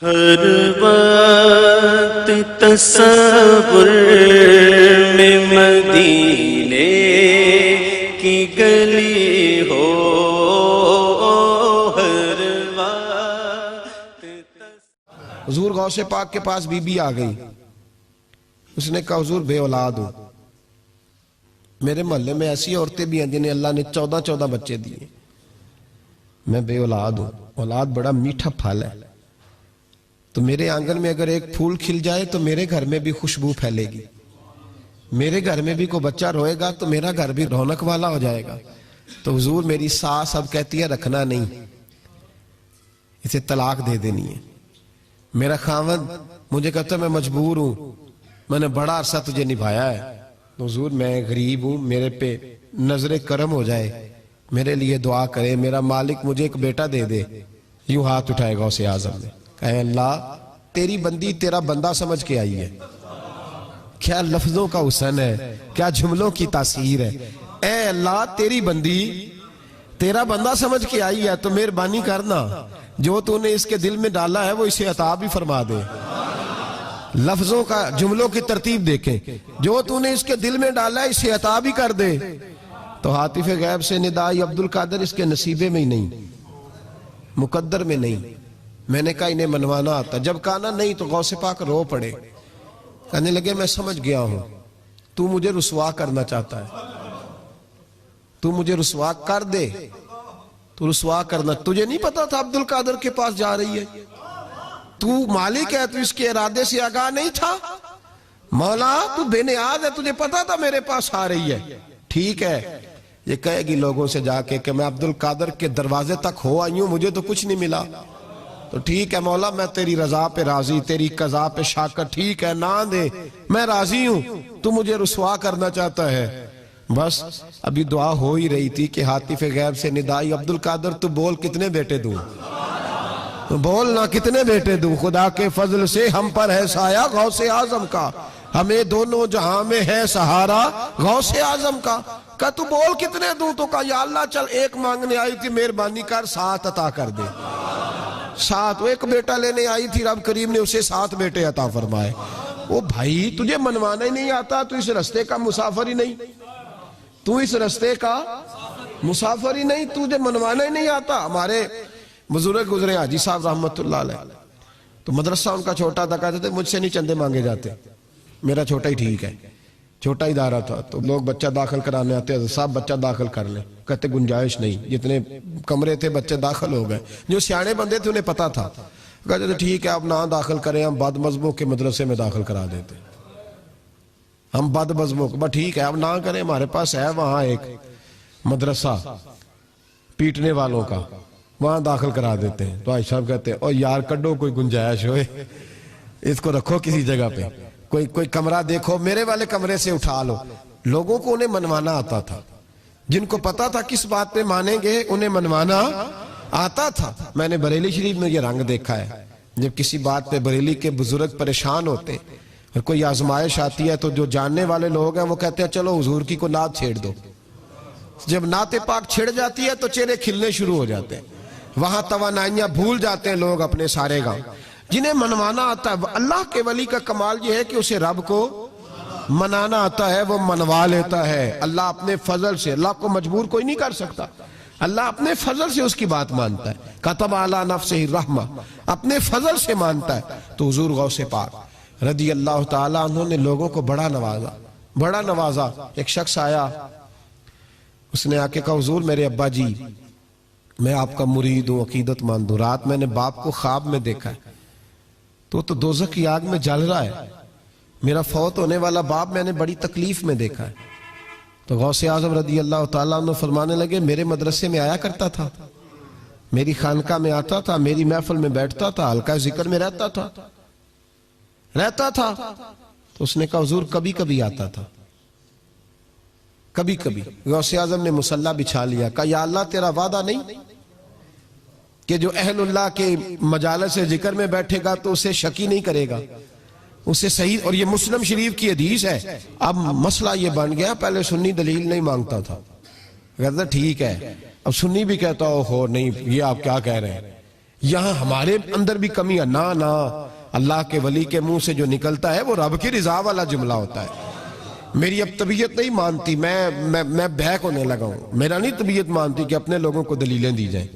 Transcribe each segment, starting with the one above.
ہر وقت تصور میں مدینے کی گلی ہو، ہر وقت حضور غوث پاک کے پاس بی بی آ گئی. اس نے کہا حضور بے اولاد ہوں. میرے محلے میں ایسی عورتیں بھی ہیں جنہیں اللہ نے 14 بچے دیے. میں بے اولاد ہوں. اولاد بڑا میٹھا پھل ہے. تو میرے آنگن میں اگر ایک پھول کھل جائے تو میرے گھر میں بھی خوشبو پھیلے گی. میرے گھر میں بھی کوئی بچہ روئے گا تو میرا گھر بھی رونق والا ہو جائے گا. تو حضور میری ساس اب کہتی ہے رکھنا نہیں، اسے طلاق دے دینی ہے. میرا خاوند مجھے کہتا ہے میں مجبور ہوں، میں نے بڑا عرصہ تجھے نبھایا ہے. تو حضور میں غریب ہوں، میرے پہ نظر کرم ہو جائے، میرے لیے دعا کرے، میرا مالک مجھے ایک بیٹا دے دے. یوں ہاتھ اٹھائے گا اسے اعظم نے، کہے اللہ تیری بندی تیرا بندہ سمجھ کے آئی ہے. کیا لفظوں کا حسن ہے، کیا جملوں کی تاثیر ہے. اے اللہ تیری بندی تیرا بندہ سمجھ کے آئی ہے تو مہربانی کرنا، جو تو نے اس کے دل میں ڈالا ہے وہ اسے عطا بھی فرما دے. لفظوں کا جملوں کی ترتیب دیکھیں، جو تو نے اس کے دل میں ڈالا ہے اسے عطا بھی کر دے. تو حاطف غیب سے ندائی عبدالقادر اس کے نصیبے میں ہی نہیں، مقدر میں نہیں. میں نے کہا انہیں منوانا آتا. جب کہا نا نہیں تو غوث پاک رو پڑے. کہنے لگے میں سمجھ گیا ہوں، تو مجھے رسوا کرنا چاہتا ہے، تو مجھے رسوا کر دے. تو رسوا کرنا، تجھے نہیں پتا تھا عبدالقادر کے پاس جا رہی ہے؟ تو مالک ہے، تو اس کے ارادے سے آگاہ نہیں تھا؟ مولا تو بے نیاز ہے، تجھے پتا تھا میرے پاس آ رہی ہے. ٹھیک ہے، یہ کہے گی لوگوں سے جا کے کہ میں عبدالقادر کے دروازے تک ہو آئی ہوں، مجھے تو کچھ نہیں ملا. تو ٹھیک ہے مولا میں تیری رضا پہ راضی، تیری قضا پہ شاکر. ٹھیک ہے نہ دے میں راضی ہوں، تو مجھے رسوا کرنا چاہتا ہے. بس ابھی دعا ہو ہی رہی تھی کہ حاطف غیب سے ندائی عبدالقادر تو بول کتنے بیٹے دوں، تو بولنا کتنے بیٹے دوں. خدا کے فضل سے ہم پر ہے سایہ غوث اعظم کا، ہمیں دونوں جہاں میں ہے سہارا غوث اعظم کا. کہا تو بول کتنے دوں؟ تو کہا یا اللہ چل ایک مانگنے آئی تھی، مہربانی کر 7 عطا کر دے. 7 ایک بیٹا لینے آئی تھی، رب کریم نے اسے 7 بیٹے عطا فرمائے. او بھائی تجھے منوانا ہی نہیں آتا، تو اس رستے کا مسافر ہی نہیں، تو اس رستے کا مسافر ہی نہیں، تجھے منوانا ہی نہیں آتا. ہمارے بزرگ گزرے حاجی صاحب رحمت اللہ علیہ، تو مدرسہ ان کا چھوٹا تھا، کہتے تھے مجھ سے نہیں چندے مانگے جاتے، میرا چھوٹا ہی ٹھیک ہے. چھوٹا ادارہ تھا تو لوگ بچہ داخل کرانے آتے ہیں، صاحب بچہ داخل کر لیں. کہتے گنجائش نہیں، جتنے کمرے تھے بچے داخل ہو گئے. جو سیانے بندے تھے انہیں پتا تھا، کہتے تھے ٹھیک ہے اب نہ داخل کریں، ہم بد مذہبوں کے مدرسے میں داخل کرا دیتے، ہم بد مذہبوں کو. بس ٹھیک ہے اب نہ کریں، ہمارے پاس ہے وہاں ایک مدرسہ پیٹنے والوں کا، وہاں داخل کرا دیتے ہیں. تو آج صاحب کہتے ہیں او یار کڈو کوئی گنجائش ہوئے، اس کو رکھو کسی جگہ پہ، کوئی کمرہ دیکھو، میرے والے کمرے سے اٹھا لو. لوگوں کو انہیں منوانا آتا تھا، جن کو پتا تھا کس بات پہ مانیں گے انہیں منوانا آتا تھا. میں نے بریلی شریف میں یہ رنگ دیکھا ہے، جب کسی بات پہ بریلی کے بزرگ پریشان ہوتے ہیں اور کوئی آزمائش آتی ہے تو جو جاننے والے لوگ ہیں وہ کہتے ہیں چلو حضور کی کو نعت چھیڑ دو. جب نعت پاک چھڑ جاتی ہے تو چہرے کھلنے شروع ہو جاتے ہیں، وہاں توانائیاں بھول جاتے ہیں لوگ اپنے سارے گاؤں. جنہیں منوانا آتا ہے، اللہ کے ولی کا کمال یہ ہے کہ اسے رب کو منانا آتا ہے، وہ منوا لیتا ہے. اللہ اپنے فضل سے، اللہ کو مجبور کوئی نہیں کر سکتا، اللہ اپنے فضل سے اس کی بات مانتا ہے. کتب علی نفسہ الرحمہ، اپنے فضل سے مانتا ہے. تو حضور غوث پاک رضی اللہ تعالیٰ عنہ نے لوگوں کو بڑا نوازا. ایک شخص آیا، اس نے آ کے کہا حضور میرے ابا جی میں آپ کا مرید ہوں، عقیدت مند ہوں، رات میں نے باپ کو خواب میں دیکھا ہے، تو دوزخ کی آگ میں جل رہا ہے، میرا فوت ہونے والا باپ میں نے بڑی تکلیف میں دیکھا ہے. تو غوث اعظم رضی اللہ تعالیٰ عنہ فرمانے لگے میرے مدرسے میں آیا کرتا تھا، میری خانقاہ میں آتا تھا، میری محفل میں بیٹھتا تھا، حلقہ ذکر میں رہتا تھا. تو اس نے کہا حضور کبھی کبھی آتا تھا، کبھی کبھی. غوث اعظم نے مصلی بچھا لیا، کہا یا اللہ تیرا وعدہ نہیں کہ جو اہل اللہ کے مجالس ذکر میں بیٹھے گا تو اسے شکی نہیں کرے گا، اسے صحیح. اور یہ مسلم شریف کی حدیث ہے. اب مسئلہ یہ بن گیا، پہلے سنی دلیل نہیں مانگتا تھا، کہتا ٹھیک ہے. اب سنی بھی کہتا ہو نہیں یہ آپ کیا کہہ رہے ہیں، یہاں ہمارے اندر بھی کمی ہے نا اللہ کے ولی کے منہ سے جو نکلتا ہے وہ رب کی رضا والا جملہ ہوتا ہے. میری اب طبیعت نہیں مانتی, میں بہک ہونے لگا ہوں, میرا نہیں طبیعت مانتی کہ اپنے لوگوں کو دلیلیں دی جائیں.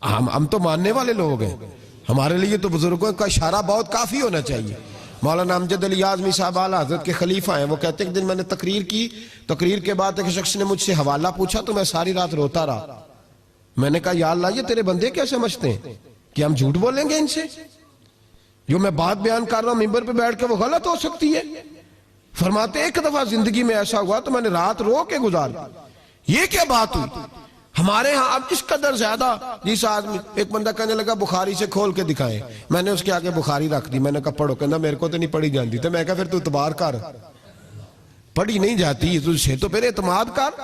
ہم تو ماننے والے لوگ ہیں, ہمارے لیے تو بزرگوں کا اشارہ بہت کافی ہونا چاہیے. مولانا امجد علی اعظمی صاحب اعلیٰ حضرت کے خلیفہ ہیں, وہ کہتے ہیں کہ دن میں نے تقریر کی, تقریر کے بعد ایک شخص نے مجھ سے حوالہ پوچھا تو میں ساری رات روتا رہا. میں نے کہا یا اللہ یہ تیرے بندے کیا سمجھتے ہیں کہ ہم جھوٹ بولیں گے ان سے؟ جو میں بات بیان کر رہا ہوں ممبر پہ بیٹھ کے وہ غلط ہو سکتی ہے. فرماتے ایک دفعہ زندگی میں ایسا ہوا تو میں نے رات رو کے گزار. یہ کیا بات ہوئی ہمارے ہاں اب اس قدر زیادہ. جس آدمی ایک بندہ کہنے لگا بخاری سے کھول کے دکھائیں, میں نے اس کے آگے بخاری رکھ دی, میں نے کہا پڑھو, کہنا میرے کو تو نہیں پڑھی جانتی. تو میں کہا پھر تو اعتبار کر, پڑھی نہیں جاتی تجھے تو پھر اعتماد کر.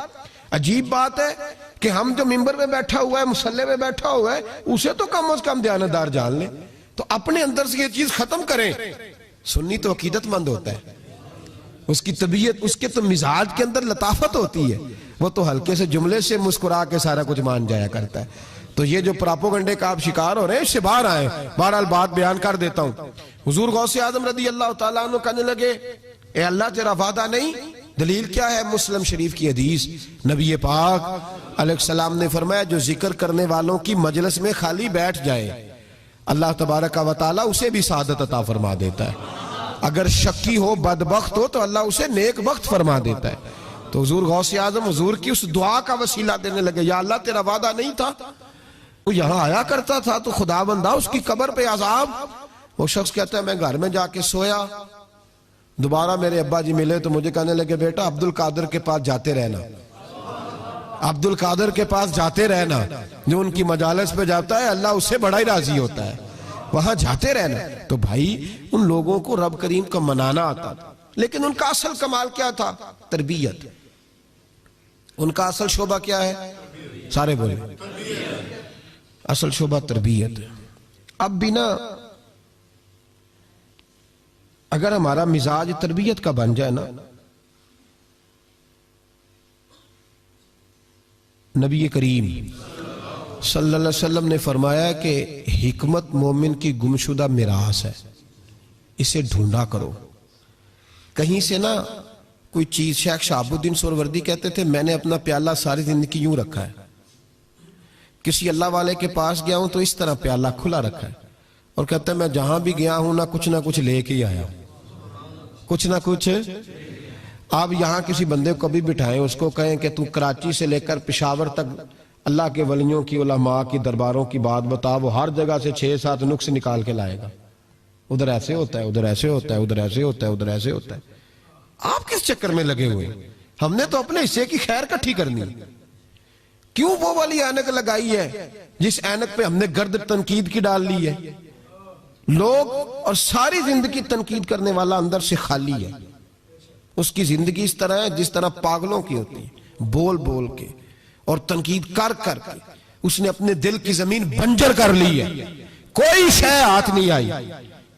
عجیب بات ہے کہ ہم جو ممبر پہ بیٹھا ہوا ہے, مصلی پہ بیٹھا ہوا ہے, اسے تو کم از کم دیانتدار جان لیں. تو اپنے اندر سے یہ چیز ختم کریں. سنی تو عقیدت مند ہوتا ہے, اس کی طبیعت, اس کے تو مزاج کے اندر لطافت ہوتی ہے, وہ تو ہلکے سے جملے سے مسکرا کے سارا کچھ مان جایا کرتا ہے. تو یہ جو پراپوگنڈے کا آپ شکار ہو رہے ہیں اس سے باہر آئیں. بہرحال بات بیان کر دیتا ہوں. حضور غوث اعظم رضی اللہ تعالیٰ عنہ کہنے لگے اے اللہ تیرا وعدہ نہیں؟ دلیل کیا ہے؟ مسلم شریف کی حدیث, نبی پاک علیہ السلام نے فرمایا جو ذکر کرنے والوں کی مجلس میں خالی بیٹھ جائے اللہ تبارک و تعالیٰ اسے بھی سعادت عطا فرما دیتا ہے. اگر شکی ہو, بدبخت ہو, تو اللہ اسے نیک بخت فرما دیتا ہے. تو حضور غوث اعظم حضور کی اس دعا کا وسیلہ دینے لگے, یا اللہ تیرا وعدہ نہیں تھا وہ یہاں آیا کرتا تھا تو خدا بندہ اس کی قبر پہ عذاب. وہ شخص کہتا ہے میں گھر میں جا کے سویا, دوبارہ میرے ابا جی ملے تو مجھے کہنے لگے بیٹا عبد القادر کے پاس جاتے رہنا, عبد القادر کے پاس جاتے رہنا, جو ان کی مجالس پہ جاتا ہے اللہ اس سے بڑا ہی راضی ہوتا ہے, وہاں جاتے رہنا. تو بھائی ان لوگوں کو رب کریم کا منانا آتا تھا, لیکن ان کا اصل کمال کیا تھا؟ تربیت. ان کا اصل شعبہ کیا ہے؟ سارے بولے, اصل شعبہ تربیت. اب بھی نا اگر ہمارا مزاج تربیت کا بن جائے نا, نبی کریم صلی اللہ علیہ وسلم نے فرمایا کہ حکمت مومن کی گمشدہ میراث ہے, اسے ڈھونڈا کرو. کہیں سے نا کوئی چیز, شیخ شہاب الدین سہروردی کہتے تھے میں نے اپنا پیالہ ساری زندگی یوں رکھا ہے, کسی اللہ والے کے پاس گیا ہوں تو اس طرح پیالہ کھلا رکھا ہے, اور کہتے ہیں میں جہاں بھی گیا ہوں نہ کچھ لے کے ہی آیا ہوں, کچھ نہ کچھ. آپ یہاں کسی بندے کو کبھی بٹھائیں, اس کو کہیں کہ تو کراچی سے لے کر پشاور تک اللہ کے ولیوں کی, علماء کی درباروں کی بات بتا, وہ ہر جگہ سے 6-7 نقص نکال کے لائے گا. ادھر ایسے ہوتا ہے, ادھر ایسے ہوتا ہے, ادھر ایسے ہوتا ہے, ادھر ایسے ہوتا ہے. آپ کس چکر میں لگے ہوئے؟ ہم نے تو اپنے حصے کی خیر کٹھی کرنی. کیوں وہ والی اینک لگائی ہے جس اینک پہ ہم نے گرد تنقید کی ڈال لی ہے؟ لوگ اور ساری زندگی تنقید کرنے والا اندر سے خالی ہے. اس کی زندگی اس طرح ہے جس طرح پاگلوں کی ہوتی ہے, بول بول کے اور تنقید کر کر کے اس نے اپنے دل کی زمین بنجر کر لی ہے, کوئی شے ہاتھ نہیں آئی,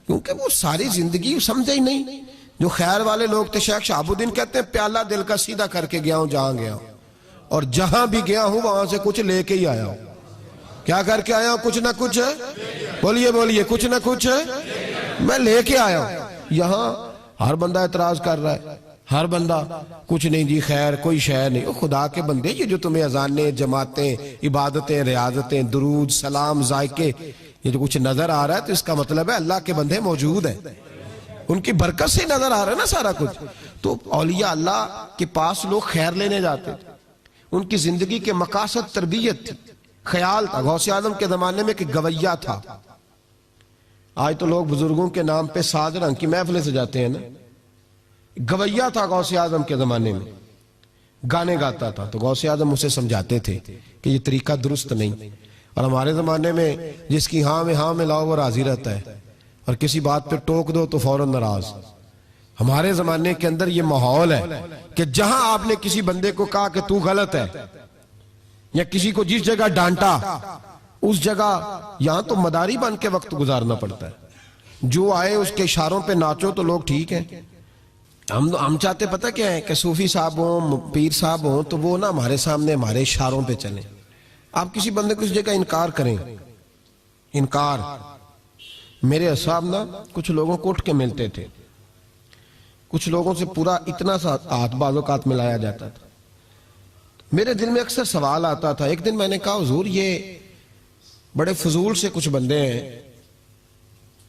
کیونکہ وہ ساری زندگی سمجھے ہی نہیں. جو خیر والے لوگ تھے, شیخ شہاب الدین کہتے ہیں پیالہ دل کا سیدھا کر کے گیا ہوں جہاں گیا ہوں, اور جہاں بھی گیا ہوں وہاں سے کچھ لے کے ہی آیا ہوں. کیا کر کے آیا ہوں؟ کچھ نہ کچھ, بولیے, کچھ نہ کچھ میں لے کے آیا ہوں. یہاں ہر بندہ اعتراض کر رہا ہے, ہر بندہ کچھ نہیں جی خیر کوئی شے نہیں. خدا کے بندے, یہ جو تمہیں اذانیں, جماعتیں, عبادتیں, ریاضتیں, درود, سلام, ذائقے, یہ جو کچھ نظر آ رہا ہے تو اس کا مطلب ہے اللہ کے بندے موجود ہیں, ان کی برکت سے نظر آ رہا ہے نا سارا کچھ. تو اولیاء اللہ کے پاس لوگ خیر لینے جاتے تھے, ان کی زندگی کے مقاصد تربیت تھی, خیال تھا. غوث اعظم کے زمانے میں کہ گویا تھا. آج تو لوگ بزرگوں کے نام پہ ساز رنگ کی محفلیں سے جاتے ہیں نا. گویا تھا غوث اعظم کے زمانے میں, گانے گاتا تھا. تو غوث اعظم اسے سمجھاتے تھے کہ یہ طریقہ درست نہیں. اور ہمارے زمانے میں جس کی ہاں میں لاؤ وہ راضی رہتا ہے, اور کسی بات پہ ٹوک دو تو فوراً ناراض. ہمارے زمانے کے اندر یہ ماحول ہے کہ جہاں آپ نے کسی بندے کو کہا کہ تو غلط ہے, یا کسی کو جس جگہ ڈانٹا اس جگہ یہاں تو مداری بن کے وقت گزارنا پڑتا ہے. جو آئے اس کے اشاروں پہ ناچو تو لوگ ٹھیک ہیں. ہم چاہتے پتہ کیا ہے کہ صوفی صاحب ہوں, پیر صاحب ہوں, تو وہ نا ہمارے سامنے ہمارے اشاروں پہ چلیں. آپ کسی بندے کو اس جگہ انکار کریں, انکار. میرے اصحاب نا کچھ لوگوں کو اٹھ کے ملتے تھے, کچھ لوگوں سے پورا اتنا سا ہاتھ بازو کات ملایا جاتا تھا. میرے دل میں اکثر سوال آتا تھا. ایک دن میں نے کہا حضور یہ بڑے فضول سے کچھ بندے ہیں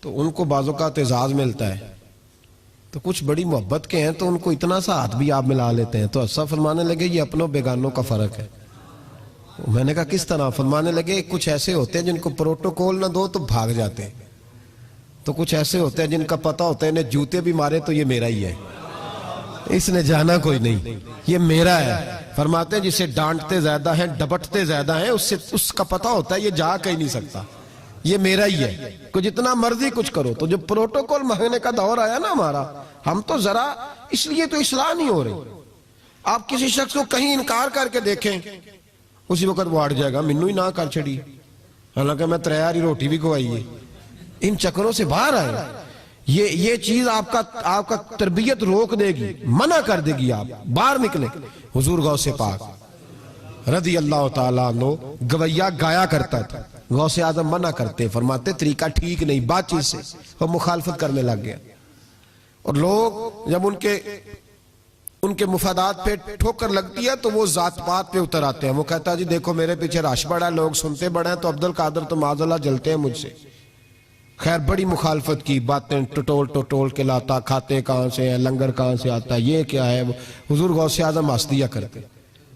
تو ان کو بازو کا اعزاز ملتا ہے, تو کچھ بڑی محبت کے ہیں تو ان کو اتنا سا ہاتھ بھی آپ ملا لیتے ہیں. تو اصحاب فرمانے لگے یہ اپنوں بیگانوں کا فرق ہے. میں نے کہا کس طرح؟ فرمانے لگے کچھ ایسے ہوتے ہیں جن کو پروٹوکول نہ دو تو بھاگ جاتے ہیں, تو کچھ ایسے ہوتے ہیں جن کا پتہ ہوتا ہے انہیں جوتے بھی مارے تو یہ میرا ہی ہے, اس نے جانا کوئی نہیں, یہ میرا ہے. فرماتے ہیں جسے ڈانٹتے زیادہ ہیں ڈبٹتے زیادہ ہیں, اس کا پتہ ہوتا ہے یہ جا کہیں نہیں سکتا, یہ میرا ہی ہے, کو جتنا مرضی کچھ کرو. تو جب پروٹوکول مانگنے کا دور آیا نا ہمارا, ہم تو ذرا اس لیے تو اصلاح نہیں ہو رہی. آپ کسی شخص کو کہیں انکار کر کے دیکھیں اسی وقت وہ اڑ جائے گا منو ہی نہ کر چھڑی, حالانکہ میں تریاری روٹی بھی کھوائی ہے. ان چکروں سے باہر آئے. یہ چیز آپ کا تربیت روک دے گی, منع کر دے گی, آپ باہر نکلے. حضور غوث پاک رضی اللہ تعالیٰ عنہ گویا گایا کرتا تھا, غوث اعظم منع کرتے, فرماتے طریقہ ٹھیک نہیں, بات چیز سے وہ مخالفت کرنے لگ گیا. اور لوگ جب ان کے مفادات پہ ٹھوکر لگتی ہے تو وہ ذات پات پہ اتر آتے ہیں. وہ کہتا ہے جی دیکھو میرے پیچھے رش بڑا ہے, لوگ سنتے بڑے ہیں, تو عبد القادر تو معاذ اللہ جلتے ہیں مجھ سے. خیر بڑی مخالفت کی, باتیں ٹٹول کے لاتا, کھاتے کہاں سے ہیں, لنگر کہاں سے آتا ہے, یہ کیا ہے. حضور غوث اعظم ہنس دیا کرتے,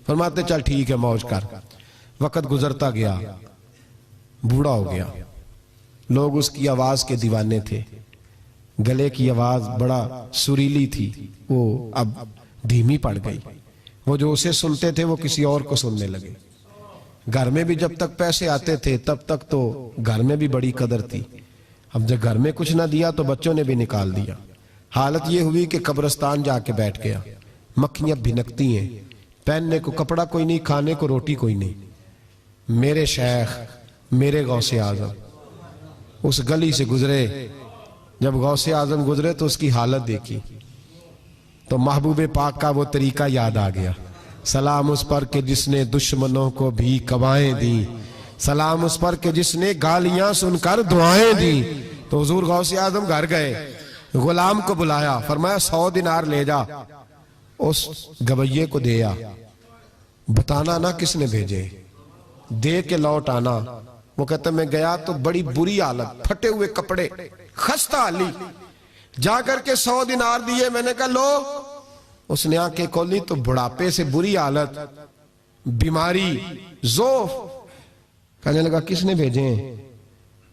فرماتے چل ٹھیک ہے موج کر. وقت گزرتا گیا, بوڑھا ہو گیا, لوگ اس کی آواز کے دیوانے تھے. گلے کی آواز بڑا سریلی تھی, وہ اب دھیمی پڑ گئی. وہ جو اسے سنتے تھے وہ کسی اور کو سننے لگے. گھر میں بھی جب تک پیسے آتے تھے تب تک تو گھر میں بھی بڑی قدر تھی. اب جب گھر میں کچھ نہ دیا تو بچوں نے بھی نکال دیا. حالت یہ ہوئی کہ قبرستان جا کے بیٹھ گیا. مکھیاں بھنکتی ہیں, پہننے کو کپڑا کوئی نہیں, کھانے کو روٹی کوئی نہیں. میرے شیخ میرے غوث اعظم اس گلی سے گزرے. جب غوث اعظم گزرے تو اس کی حالت دیکھی تو محبوب پاک کا وہ طریقہ یاد آ گیا. سلام اس پر کہ جس نے دشمنوں کو بھی کوائیں دی, سلام اس پر کہ جس نے گالیاں سن کر دعائیں دی. تو حضور غوث اعظم گھر گئے, غلام کو بلایا, فرمایا 100 دینار لے جا, اس گویے کو دیا, بتانا نہ کس نے بھیجے, دے کے لوٹ آنا. وہ کہتا میں گیا تو بڑی بری حالت, پھٹے ہوئے کپڑے, خستہ حالی. جا کر کے 100 دینار دیے. میں نے کہا لو. اس نے آنکھیں کھولی تو بڑھاپے سے بری حالت, بیماری, ذوف. کہنے لگا کس نے بھیجے ہیں؟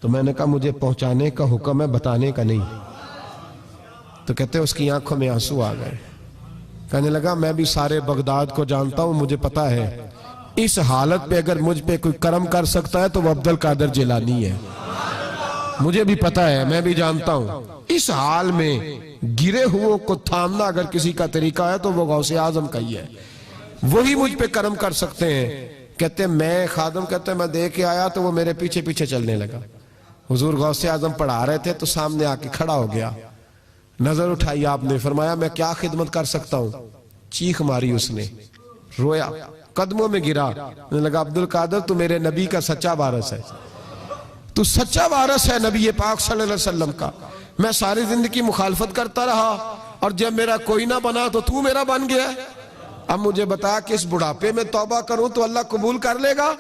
تو میں نے کہا مجھے پہنچانے کا حکم ہے, بتانے کا نہیں. تو کہتے اس کی آنکھوں میں آنسو آ گئے. کہنے لگا میں بھی سارے بغداد کو جانتا ہوں, مجھے پتا ہے اس حالت پہ اگر مجھ پہ کوئی کرم کر سکتا ہے تو وہ عبد القادر جیلانی ہے. مجھے بھی پتا ہے, میں بھی جانتا ہوں. اس حال میں گرے ہوئوں کو تھامنا اگر کسی کا طریقہ ہے تو وہ غوث اعظم کا ہی ہے, وہی مجھ پہ کرم کر سکتے ہیں. کہتے میں خادم کہتے میں دے کے آیا تو وہ میرے پیچھے پیچھے چلنے لگا. حضور غوث اعظم پڑھا رہے تھے تو سامنے آ کے کھڑا ہو گیا, نظر اٹھائی آپ نے, فرمایا میں کیا خدمت کر سکتا ہوں. چیخ ماری اس نے, رویا, قدموں میں گرا. لگا عبد القادر تو میرے نبی کا سچا وارث ہے, تو سچا وارث ہے نبی پاک صلی اللہ علیہ وسلم کا. میں ساری زندگی مخالفت کرتا رہا اور جب میرا کوئی نہ بنا تو میرا بن گیا. اب مجھے بتا کہ اس بڑھاپے میں توبہ کروں تو اللہ قبول کر لے گا؟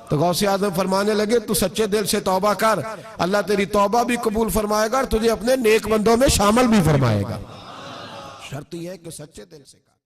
تو غوث اعظم فرمانے لگے تو سچے دل سے توبہ کر, اللہ تیری توبہ بھی قبول فرمائے گا اور تجھے اپنے نیک بندوں میں شامل بھی فرمائے گا. شرط یہ ہے کہ سچے دل سے کر.